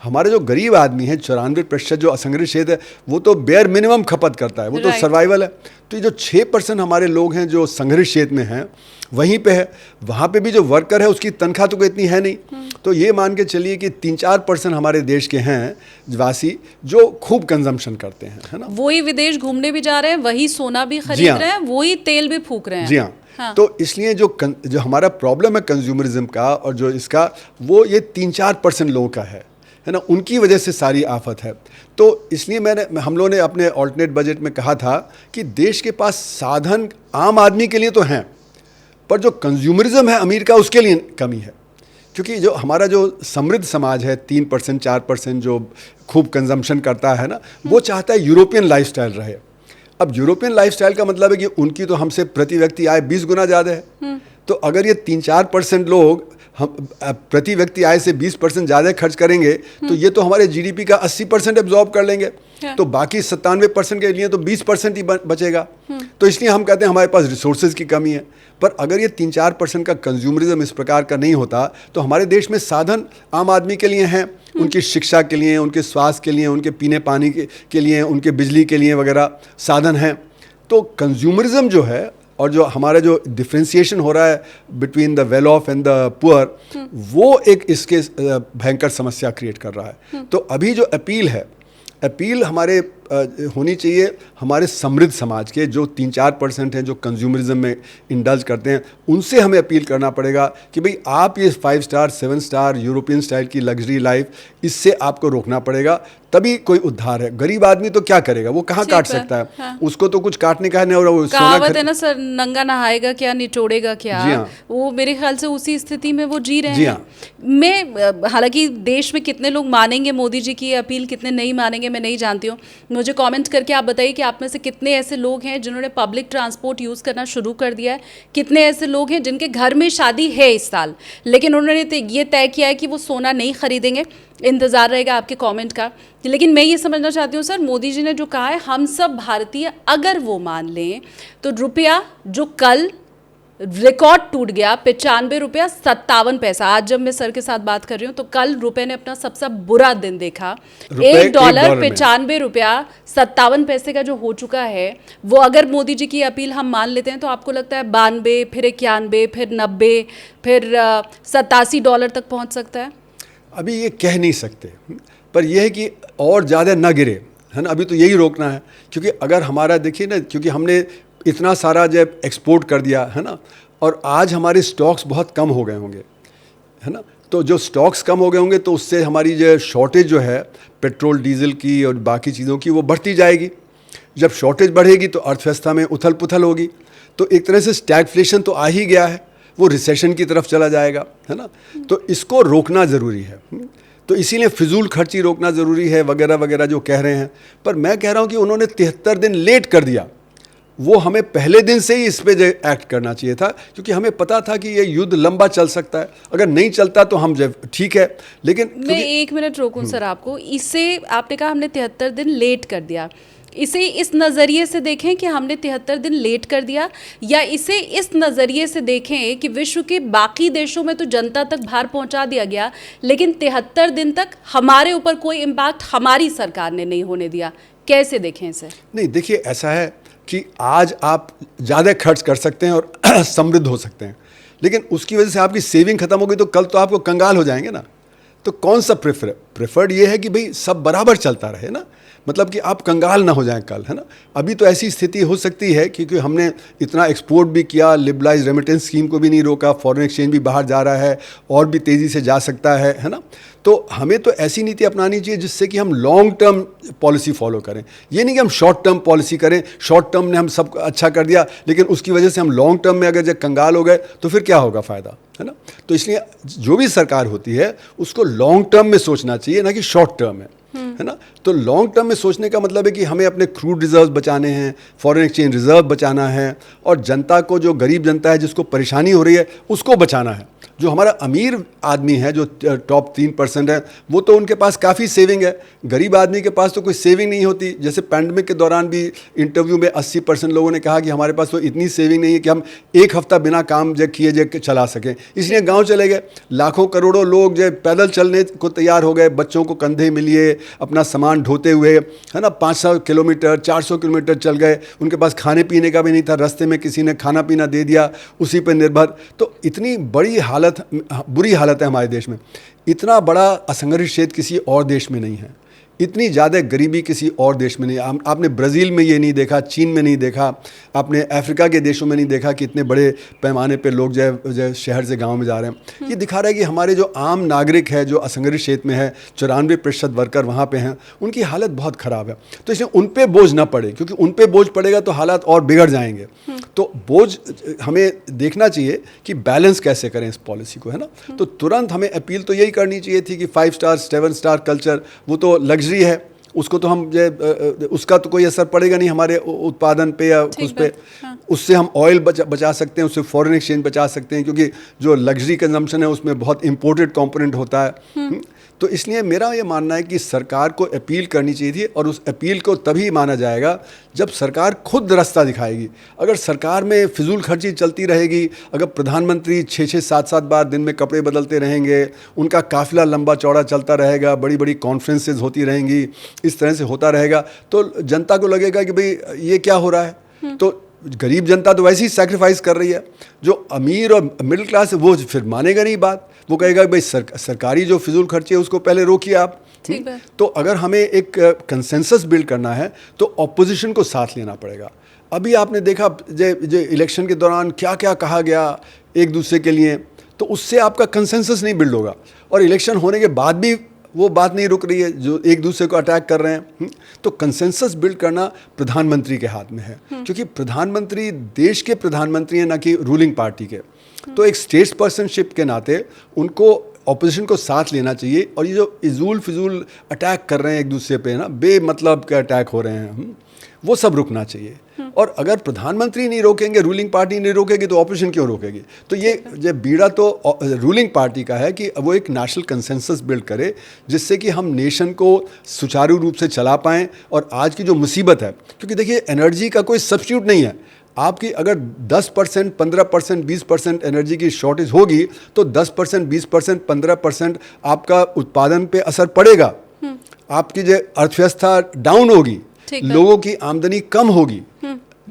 हमारे जो गरीब आदमी है, 94% जो असंगठित क्षेत्र है, वो तो बेयर मिनिमम खपत करता है, वो तो सर्वाइवल है। तो ये जो 6% हमारे लोग हैं जो संगठित क्षेत्र में हैं, वहीं पे है, वहाँ पे भी जो वर्कर है उसकी तनख्वाह तो इतनी है नहीं, तो ये मान के चलिए कि 3-4% हमारे देश के हैं वासी जो खूब कंजम्पशन करते हैं, है ना। वही विदेश घूमने भी जा रहे हैं, वही सोना भी खरीद रहे हैं, वही तेल भी फूक रहे हैं। जी हाँ। तो इसलिए जो हमारा प्रॉब्लम है कंज्यूमरिज्म का और जो इसका, वो ये 3-4% लोगों का है ना, उनकी वजह से सारी आफत है। तो इसलिए हम लोगों ने अपने ऑल्टरनेट बजट में कहा था कि देश के पास साधन आम आदमी के लिए तो हैं, पर जो कंज्यूमरिज्म है अमीर का, उसके लिए कमी है। क्योंकि जो हमारा जो समृद्ध समाज है, 3% 4% जो खूब कंजम्पशन करता है ना, वो चाहता है यूरोपियन लाइफस्टाइल रहे। अब यूरोपियन लाइफस्टाइल का मतलब है कि उनकी तो हमसे प्रति व्यक्ति आय 20 गुना ज़्यादा है। तो अगर ये 3-4% लोग हम प्रति व्यक्ति आय से 20% ज़्यादा खर्च करेंगे, तो ये तो हमारे जीडीपी का 80% एब्जॉर्ब कर लेंगे, तो बाकी 97% के लिए तो 20% ही बचेगा। तो इसलिए हम कहते हैं हमारे पास रिसोर्सेज की कमी है। पर अगर ये 3-4% का कंज्यूमरिज्म इस प्रकार का नहीं होता, तो हमारे देश में साधन आम आदमी के लिए हैं, उनकी शिक्षा के लिए, उनके स्वास्थ्य के लिए, उनके पीने पानी के लिए, उनके बिजली के लिए वगैरह साधन हैं। तो कंज्यूमरिज्म जो है और जो हमारा जो डिफ्रेंशिएशन हो रहा है between the well of and the poor, वो एक इसके भयंकर समस्या क्रिएट कर रहा है। तो अभी जो अपील हमारे होनी चाहिए हमारे समृद्ध समाज के जो 3-4% हैं जो कंज्यूमरिज्म में इंडल्ज करते हैं, उनसे हमें अपील करना पड़ेगा कि भाई आप ये 5 स्टार 7 स्टार यूरोपियन स्टाइल की लग्जरी लाइफ, इससे आपको रोकना पड़ेगा, तभी कोई उद्धार है। गरीब आदमी तो क्या करेगा, वो कहाँ काट सकता है? हाँ। उसको तो कुछ काटने का है नहीं। और कहावत है ना सर, नंगा नहाएगा क्या निचोड़ेगा क्या। हाँ। वो मेरे ख्याल से उसी स्थिति में वो जी रहे हैं। हाँ। मैं हालांकि देश में कितने लोग मानेंगे मोदी जी की अपील, कितने नहीं मानेंगे मैं नहीं जानती हूँ। मुझे कमेंट करके आप बताइए कि आप में से कितने ऐसे लोग हैं जिन्होंने पब्लिक ट्रांसपोर्ट यूज़ करना शुरू कर दिया है, कितने ऐसे लोग हैं जिनके घर में शादी है इस साल लेकिन उन्होंने ये तय किया है कि वो सोना नहीं खरीदेंगे। इंतज़ार रहेगा आपके कमेंट का। लेकिन मैं ये समझना चाहती हूँ सर, मोदी जी ने जो कहा है हम सब भारतीय अगर वो मान लें तो रुपया जो कल रिकॉर्ड टूट गया 95 रुपया 57 पैसा, आज जब मैं सर के साथ बात कर रही हूँ तो कल रुपए ने अपना सबसे बुरा दिन देखा। $1 95 रुपया 57 पैसे का जो हो चुका है, वो अगर मोदी जी की अपील हम मान लेते हैं तो आपको लगता है 92 फिर 91 फिर 90 फिर $87 तक पहुँच सकता है? अभी ये कह नहीं सकते, पर यह है कि और ज़्यादा न गिरे, है ना। अभी तो यही रोकना है, क्योंकि अगर हमारा देखिए ना, क्योंकि हमने इतना सारा जब एक्सपोर्ट कर दिया है ना, और आज हमारे स्टॉक्स बहुत कम हो गए होंगे, है ना। तो जो स्टॉक्स कम हो गए होंगे तो उससे हमारी जो शॉर्टेज जो है पेट्रोल डीजल की और बाकी चीज़ों की, वो बढ़ती जाएगी। जब शॉर्टेज बढ़ेगी तो अर्थव्यवस्था में उथल पुथल होगी, तो एक तरह से स्टैगफ्लेशन तो आ ही गया है, वो रिसेशन की तरफ चला जाएगा, है ना। तो इसको रोकना ज़रूरी है। तो इसीलिए फिजूल खर्ची रोकना ज़रूरी है वगैरह वगैरह जो कह रहे हैं। पर मैं कह रहा हूँ कि उन्होंने 73 दिन लेट कर दिया, वो हमें पहले दिन से ही इस पे एक्ट करना चाहिए था, क्योंकि हमें पता था कि ये युद्ध लंबा चल सकता है। अगर नहीं चलता तो हम जब ठीक है, लेकिन मैं 1 मिनट रोकूं सर आपको। इसे आपने कहा हमने 73 दिन लेट कर दिया, इसे इस नज़रिए से देखें कि हमने 73 दिन लेट कर दिया, या इसे इस नज़रिए से देखें कि विश्व के बाकी देशों में तो जनता तक भार पहुंचा दिया गया लेकिन 73 दिन तक हमारे ऊपर कोई इम्पैक्ट हमारी सरकार ने नहीं होने दिया। कैसे देखें इसे? नहीं, देखिए ऐसा है कि आज आप ज़्यादा खर्च कर सकते हैं और समृद्ध हो सकते हैं, लेकिन उसकी वजह से आपकी सेविंग खत्म हो गई तो कल तो आपको कंगाल हो जाएंगे ना। तो कौन सा प्रेफर्ड ये है कि भाई सब बराबर चलता रहे ना, मतलब कि आप कंगाल ना हो जाएं कल, है ना। अभी तो ऐसी स्थिति हो सकती है क्योंकि हमने इतना एक्सपोर्ट भी किया, लिबरलाइज रेमिटेंस स्कीम को भी नहीं रोका, फॉरेन एक्सचेंज भी बाहर जा रहा है और भी तेज़ी से जा सकता है ना। तो हमें तो ऐसी नीति अपनानी चाहिए जिससे कि हम लॉन्ग टर्म पॉलिसी फॉलो करें। ये नहीं कि हम शॉर्ट टर्म पॉलिसी करें, शॉर्ट टर्म ने हम सब अच्छा कर दिया लेकिन उसकी वजह से हम लॉन्ग टर्म में अगर जब कंगाल हो गए तो फिर क्या होगा फ़ायदा, है ना। तो इसलिए जो भी सरकार होती है उसको लॉन्ग टर्म में सोचना चाहिए, ना कि शॉर्ट टर्म में, है ना। तो लॉन्ग टर्म में सोचने का मतलब है कि हमें अपने क्रूड रिजर्व बचाने हैं, फॉरेन एक्सचेंज रिजर्व बचाना है, और जनता को, जो गरीब जनता है जिसको परेशानी हो रही है उसको बचाना है। जो हमारा अमीर आदमी है, जो टॉप 3% है, वो तो उनके पास काफ़ी सेविंग है, गरीब आदमी के पास तो कोई सेविंग नहीं होती। जैसे पैंडमिक के दौरान भी इंटरव्यू में 80% लोगों ने कहा कि हमारे पास तो इतनी सेविंग नहीं है कि हम एक हफ्ता बिना काम किए चला सकें, इसलिए गांव चले गए। लाखों करोड़ों लोग जो पैदल चलने को तैयार हो गए, बच्चों को कंधे में लिए अपना सामान ढोते हुए, है ना, 500 किलोमीटर 400 किलोमीटर चल गए। उनके पास खाने पीने का भी नहीं था, रास्ते में किसी ने खाना पीना दे दिया, उसी पर निर्भर। तो इतनी बुरी हालत है हमारे देश में। इतना बड़ा असंगठित क्षेत्र किसी और देश में नहीं है, इतनी ज़्यादा गरीबी किसी और देश में नहीं। आपने ब्राज़ील में ये नहीं देखा, चीन में नहीं देखा, आपने अफ्रीका के देशों में नहीं देखा कि इतने बड़े पैमाने पे लोग जो शहर से गांव में जा रहे हैं। ये दिखा रहा है कि हमारे जो आम नागरिक है, जो असंगठित क्षेत्र में है, 94% वर्कर वहाँ पे हैं, उनकी हालत बहुत ख़राब है। तो इसलिए उन पर बोझ ना पड़े, क्योंकि उन पर बोझ पड़ेगा तो हालात और बिगड़ जाएंगे। तो बोझ हमें देखना चाहिए कि बैलेंस कैसे करें इस पॉलिसी को, है ना। तो तुरंत हमें अपील तो यही करनी चाहिए थी कि 5 स्टार 7 स्टार कल्चर वो तो लग्जरी है, उसको तो हम उसका तो कोई असर पड़ेगा नहीं हमारे उत्पादन पे या उस पे। हाँ। उससे हम ऑयल बचा सकते हैं, उससे फॉरेन एक्सचेंज बचा सकते हैं, क्योंकि जो लग्जरी कंजम्पशन है उसमें बहुत इंपोर्टेड कंपोनेंट होता है। तो इसलिए मेरा ये मानना है कि सरकार को अपील करनी चाहिए थी, और उस अपील को तभी माना जाएगा जब सरकार खुद रास्ता दिखाएगी। अगर सरकार में फिजूल खर्ची चलती रहेगी, अगर प्रधानमंत्री 6-6 7-7 बार दिन में कपड़े बदलते रहेंगे, उनका काफिला लंबा चौड़ा चलता रहेगा, बड़ी बड़ी कॉन्फ्रेंसेज होती रहेंगी, इस तरह से होता रहेगा, तो जनता को लगेगा कि भाई ये क्या हो रहा है। तो गरीब जनता तो वैसे ही सैक्रिफाइस कर रही है, जो अमीर और मिडिल क्लास है वो फिर मानेगा नहीं बात, वो कहेगा भाई सरकारी जो फिजूल खर्चे है उसको पहले रोकिए आप। तो अगर हमें एक कंसेंसस बिल्ड करना है तो ऑपोजिशन को साथ लेना पड़ेगा। अभी आपने देखा जो इलेक्शन के दौरान क्या क्या कहा गया एक दूसरे के लिए, तो उससे आपका कंसेंसस नहीं बिल्ड होगा, और इलेक्शन होने के बाद भी वो बात नहीं रुक रही है, जो एक दूसरे को अटैक कर रहे हैं। तो कंसेंसस बिल्ड करना प्रधानमंत्री के हाथ में है, क्योंकि प्रधानमंत्री देश के प्रधानमंत्री हैं, ना कि रूलिंग पार्टी के। तो एक स्टेट्स पर्सनशिप के नाते उनको ऑपोजिशन को साथ लेना चाहिए, और ये जो इजूल फिजूल अटैक कर रहे हैं एक दूसरे पे ना, बेमतलब के अटैक हो रहे हैं, वो सब रुकना चाहिए। और अगर प्रधानमंत्री नहीं रोकेंगे, रूलिंग पार्टी नहीं रोकेगी, तो ऑपोजिशन क्यों रोकेगी। तो ये बीड़ा तो रूलिंग पार्टी का है कि वो एक नेशनल कंसेंसस बिल्ड करे, जिससे कि हम नेशन को सुचारू रूप से चला पाएं। और आज की जो मुसीबत है, क्योंकि देखिए एनर्जी का कोई सब्स्टिट्यूट नहीं है। आपकी अगर 10%, 15%, 20% एनर्जी की शॉर्टेज होगी, तो 10%, 20%, 15% आपका उत्पादन पे असर पड़ेगा। आपकी जो अर्थव्यवस्था डाउन होगी, लोगों की आमदनी कम होगी।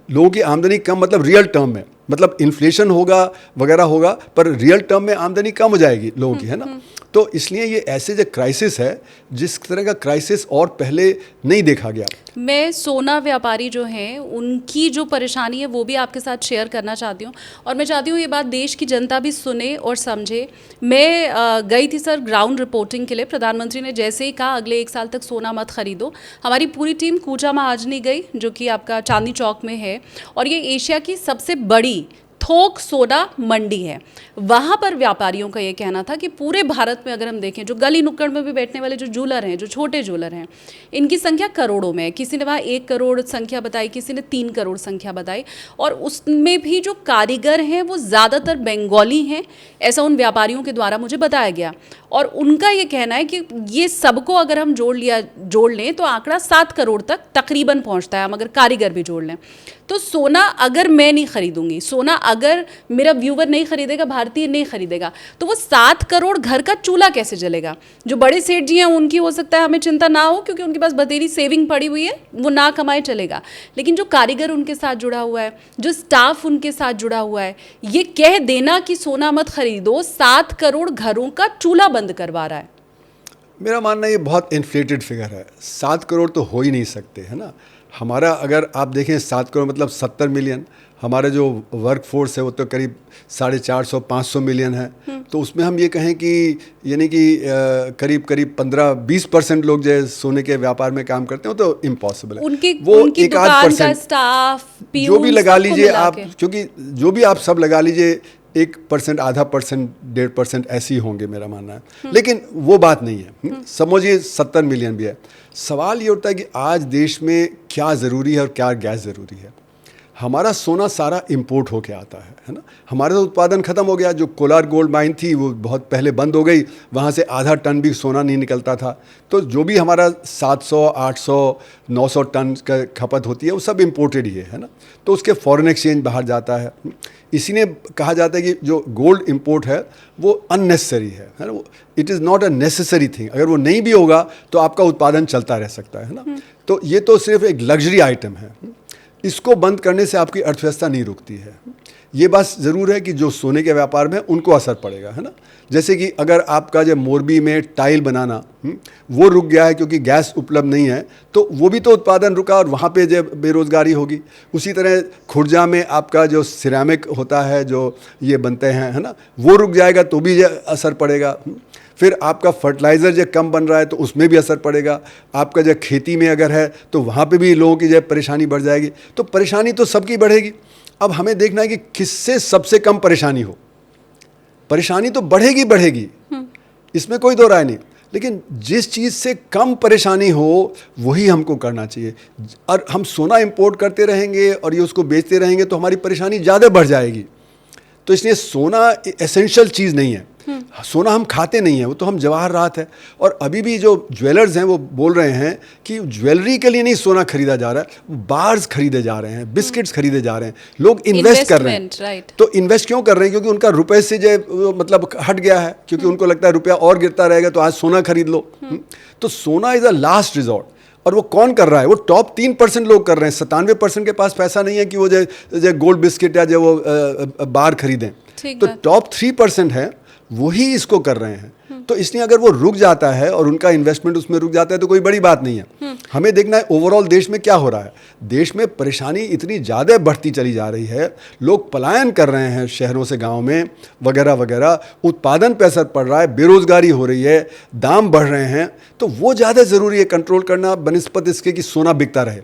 लोगों की आमदनी कम मतलब रियल टर्म में, मतलब इन्फ्लेशन होगा वगैरह होगा, पर रियल टर्म में आमदनी कम हो जाएगी लोगों की, है ना। तो इसलिए ये ऐसे जो क्राइसिस है, जिस तरह का क्राइसिस और पहले नहीं देखा गया। मैं सोना व्यापारी जो हैं उनकी जो परेशानी है वो भी आपके साथ शेयर करना चाहती हूँ, और मैं चाहती हूँ ये बात देश की जनता भी सुने और समझे। मैं गई थी सर ग्राउंड रिपोर्टिंग के लिए। प्रधानमंत्री ने जैसे ही कहा अगले 1 साल तक सोना मत खरीदो, हमारी पूरी टीम कूचा महाजनी गई, जो कि आपका चांदनी चौक में है, और ये एशिया की सबसे बड़ी थोक सोना मंडी है। वहाँ पर व्यापारियों का ये कहना था कि पूरे भारत में अगर हम देखें, जो गली नुक्कड़ में भी बैठने वाले जो जूलर हैं, जो छोटे जूलर हैं, इनकी संख्या करोड़ों में है। किसी ने वहाँ 1 करोड़ संख्या बताई, किसी ने 3 करोड़ संख्या बताई, और उसमें भी जो कारीगर हैं वो ज़्यादातर बंगाली हैं, ऐसा उन व्यापारियों के द्वारा मुझे बताया गया। और उनका ये कहना है कि ये सबको अगर हम जोड़ लें तो आंकड़ा 7 करोड़ तक तकरीबन पहुँचता है, हम अगर कारीगर भी जोड़ लें। तो सोना अगर मैं नहीं खरीदूंगी, सोना अगर मेरा व्यूवर नहीं खरीदेगा, भारतीय नहीं खरीदेगा, तो वो 7 करोड़ घर का चूल्हा कैसे जलेगा। जो बड़े सेठ जी हैं उनकी हो सकता है हमें चिंता ना हो, क्योंकि उनके पास बतेरी सेविंग पड़ी हुई है, वो ना कमाए चलेगा। लेकिन जो कारीगर उनके साथ जुड़ा हुआ है, जो स्टाफ उनके साथ जुड़ा हुआ है, ये कह देना कि सोना मत खरीदो 7 करोड़ घरों का चूल्हा बंद करवा रहा है। मेरा मानना ये बहुत इन्फ्लेटेड फिगर है। 7 करोड़ तो हो ही नहीं सकते, है ना। हमारा अगर आप देखें 7 करोड़ मतलब 70 मिलियन, हमारा जो वर्क फोर्स है वो तो करीब 450-500 मिलियन है। तो उसमें हम ये कहें कि यानी कि करीब करीब 15-20% लोग जो है सोने के व्यापार में काम करते हैं, वो तो इम्पॉसिबल है। उनकी एक आध दुकान का परसेंट स्टाफ, जो भी पियून, लगा सबको लीजिए मिला आप, के। क्योंकि जो भी आप सब लगा लीजिए 1%, आधा परसेंट, 1.5% ऐसे ही होंगे, मेरा मानना है। लेकिन वो बात नहीं है। समझिए 70 मिलियन भी है। सवाल ये उठता है कि आज देश में क्या ज़रूरी है और क्या गैर ज़रूरी है। हमारा सोना सारा इंपोर्ट होके आता है ना। हमारा तो उत्पादन खत्म हो गया। जो कोलार गोल्ड माइन थी वो बहुत पहले बंद हो गई, वहाँ से आधा टन भी सोना नहीं निकलता था। तो जो भी हमारा 700, 800, 900 टन का खपत होती है वो सब इम्पोर्टेड ही है ना। तो उसके फॉरेन एक्सचेंज बाहर जाता है। इसीलिए कहा जाता है कि जो गोल्ड इंपोर्ट है वो अननेसेसरी है ना। वो it is not a necessary thing. अगर वो नहीं भी होगा तो आपका उत्पादन चलता रह सकता है ना। तो ये तो सिर्फ एक लग्जरी आइटम है। इसको बंद करने से आपकी अर्थव्यवस्था नहीं रुकती है। ये बात ज़रूर है कि जो सोने के व्यापार में उनको असर पड़ेगा, है ना। जैसे कि अगर आपका जो मोरबी में टाइल बनाना वो रुक गया है क्योंकि गैस उपलब्ध नहीं है, तो वो भी तो उत्पादन रुका और वहाँ पे जो बेरोज़गारी होगी। उसी तरह खुर्जा में आपका जो सिरेमिक होता है, जो ये बनते हैं, है ना, वो रुक जाएगा तो भी असर पड़ेगा। फिर आपका फर्टिलाइज़र जो कम बन रहा है तो उसमें भी असर पड़ेगा। आपका जो खेती में अगर है तो वहाँ पे भी लोगों की जो परेशानी बढ़ जाएगी। तो परेशानी तो सबकी बढ़ेगी। अब हमें देखना है कि किससे सबसे कम परेशानी हो। परेशानी तो बढ़ेगी बढ़ेगी, इसमें कोई दो राय नहीं, लेकिन जिस चीज़ से कम परेशानी हो वही हमको करना चाहिए। और हम सोना इंपोर्ट करते रहेंगे और ये उसको बेचते रहेंगे तो हमारी परेशानी ज़्यादा बढ़ जाएगी। तो इसलिए सोना एसेंशियल चीज़ नहीं है। सोना हम खाते नहीं हैं, वो तो हम जवाहरात है। और अभी भी जो ज्वेलर्स हैं वो बोल रहे हैं कि ज्वेलरी के लिए नहीं सोना खरीदा जा रहा है, बार्स खरीदे जा रहे हैं, बिस्किट्स खरीदे जा रहे हैं, लोग इन्वेस्ट कर रहे हैं। राइट। तो इन्वेस्ट क्यों कर रहे हैं? क्योंकि उनका रुपए से जो मतलब हट गया है, क्योंकि उनको लगता है रुपया और गिरता रहेगा तो आज सोना खरीद लो। तो सोना इज़ अ लास्ट रिजॉर्ट। और वो कौन कर रहा है? वो टॉप 3% लोग कर रहे हैं। 97% के पास पैसा नहीं है कि वो जो गोल्ड बिस्किट या जो वो बार खरीदें। तो टॉप 3% है वही इसको कर रहे हैं। तो इसलिए अगर वो रुक जाता है और उनका इन्वेस्टमेंट उसमें रुक जाता है तो कोई बड़ी बात नहीं है। हमें देखना है ओवरऑल देश में क्या हो रहा है। देश में परेशानी इतनी ज़्यादा बढ़ती चली जा रही है, लोग पलायन कर रहे हैं शहरों से गांव में वगैरह वगैरह, उत्पादन पे असर पड़ रहा है, बेरोजगारी हो रही है, दाम बढ़ रहे हैं। तो वो ज़्यादा ज़रूरी है कंट्रोल करना बनिस्पत इसके कि सोना बिकता रहे।